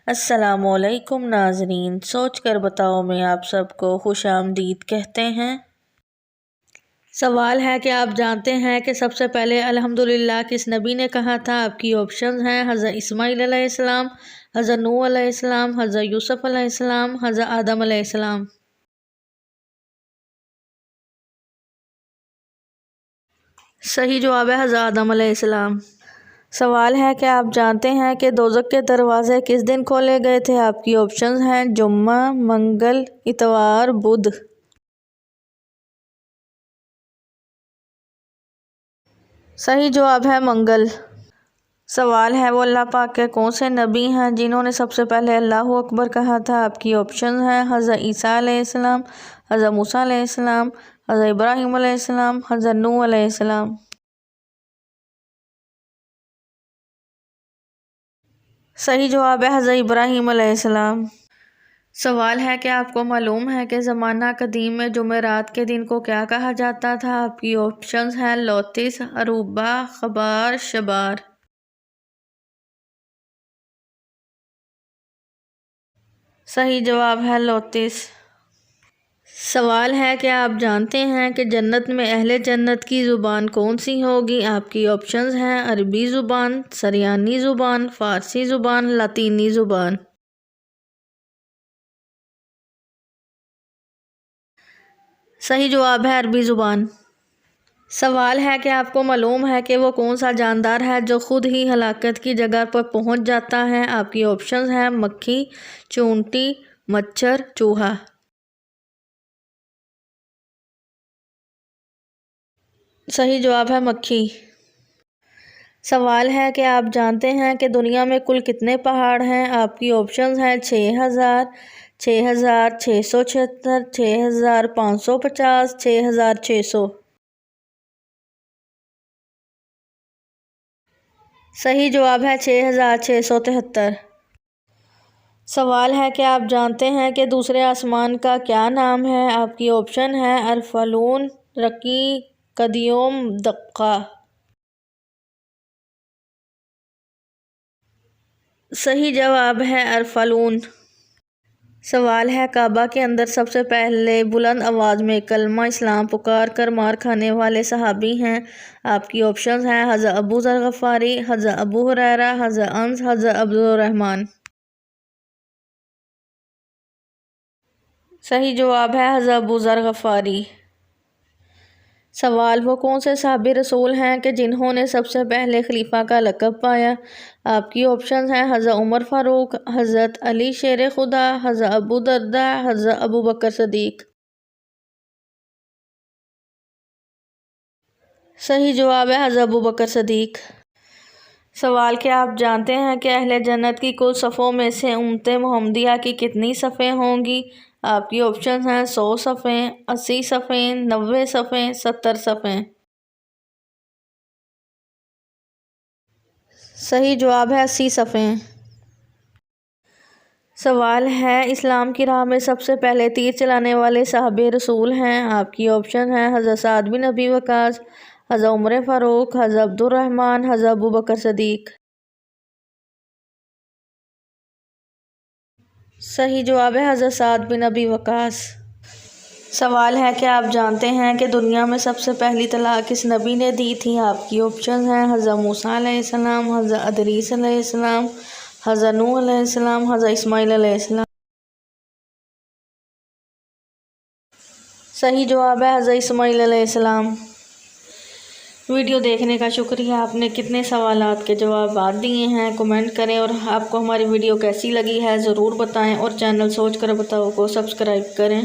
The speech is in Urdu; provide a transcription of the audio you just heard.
السلام علیکم ناظرین، سوچ کر بتاؤ میں آپ سب کو خوش آمدید کہتے ہیں۔ سوال ہے کہ آپ جانتے ہیں کہ سب سے پہلے الحمدللہ کس نبی نے کہا تھا؟ آپ کی آپشنز ہیں حضرت اسماعیل علیہ السلام، حضرت نوح علیہ السلام، حضرت یوسف علیہ السلام، حضرت آدم علیہ السلام۔ صحیح جواب ہے حضرت آدم علیہ السلام۔ سوال ہے کہ آپ جانتے ہیں کہ دوزخ کے دروازے کس دن کھولے گئے تھے؟ آپ کی آپشنز ہیں جمعہ، منگل، اتوار، بدھ۔ صحیح جواب ہے منگل۔ سوال ہے وہ اللہ پاک کے کون سے نبی ہیں جنہوں نے سب سے پہلے اللہ اکبر کہا تھا؟ آپ کی آپشنز ہیں حضرت عیسیٰ علیہ السلام، حضرت موسیٰ علیہ السلام، حضرت ابراہیم علیہ السلام، حضرت نوح علیہ السلام۔ صحیح جواب ہے حضرت ابراہیم علیہ السلام۔ سوال ہے کہ آپ کو معلوم ہے کہ زمانہ قدیم میں جمعرات کے دن کو کیا کہا جاتا تھا؟ آپ کی آپشنز ہیں لوتس، عروبہ، خبار، شبار۔ صحیح جواب ہے لوتس۔ سوال ہے کہ آپ جانتے ہیں کہ جنت میں اہل جنت کی زبان کون سی ہوگی؟ آپ کی آپشنز ہیں عربی زبان، سریانی زبان، فارسی زبان، لاطینی زبان۔ صحیح جواب ہے عربی زبان۔ سوال ہے کہ آپ کو معلوم ہے کہ وہ کون سا جاندار ہے جو خود ہی ہلاکت کی جگہ پر پہنچ جاتا ہے؟ آپ کی آپشنز ہیں مکھی، چونٹی، مچھر، چوہا۔ صحیح جواب ہے مکھی۔ سوال ہے کہ آپ جانتے ہیں کہ دنیا میں کل کتنے پہاڑ ہیں؟ آپ کی آپشنز ہیں 6000، 6676، 6550، 6600۔ صحیح جواب ہے 6673۔ سوال ہے کہ آپ جانتے ہیں کہ دوسرے آسمان کا کیا نام ہے؟ آپ کی آپشن ہے ارفلون، رقی، قدیوم، دقہ۔ صحیح جواب ہے ارفلون۔ سوال ہے کعبہ کے اندر سب سے پہلے بلند آواز میں کلمہ اسلام پکار کر مار کھانے والے صحابی ہیں؟ آپ کی آپشنز ہیں حضرت ابو ذر غفاری، حضرت ابو ہریرہ، حضرت انس، حضرت عبدالرحمن۔ صحیح جواب ہے حضرت ابو ذر غفاری۔ سوال وہ کون سے صحابی رسول ہیں کہ جنہوں نے سب سے پہلے خلیفہ کا لقب پایا؟ آپ کی آپشنز ہیں حضرت عمر فاروق، حضرت علی شیر خدا، حضرت ابو درداء، حضرت ابو بکر صدیق۔ صحیح جواب ہے حضرت ابو بکر صدیق۔ سوال کہ آپ جانتے ہیں کہ اہل جنت کی کل صفوں میں سے امت محمدیہ کی کتنی صفیں ہوں گی؟ آپ کی آپشنز ہیں 100 صفیں، 80 صفیں، 90 صفیں، 70 صفیں۔ صحیح جواب ہے 80 صفیں۔ سوال ہے اسلام کی راہ میں سب سے پہلے تیر چلانے والے صحابی رسول ہیں؟ آپ کی آپشن ہیں حضرت سعد بن ابی وقاص، حضرت عمر فاروق، حضرت عبدالرحمن، حضرت ابو بکر صدیق۔ صحیح جواب ہے حضرت سعد بن ابی وقاص۔ سوال ہے کہ آپ جانتے ہیں کہ دنیا میں سب سے پہلی طلاق کس نبی نے دی تھی؟ آپ کی آپشنز ہیں حضرت موسیٰ علیہ السلام، حضرت ادریس علیہ السلام، حضرت نوح علیہ السلام، حضرت اسماعیل علیہ السلام۔ صحیح جواب ہے حضرت اسماعیل علیہ السلام۔ ویڈیو دیکھنے کا شکریہ۔ آپ نے کتنے سوالات کے جوابات دیے ہیں کمنٹ کریں، اور آپ کو ہماری ویڈیو کیسی لگی ہے ضرور بتائیں، اور چینل سوچ کر بتاؤ کو سبسکرائب کریں۔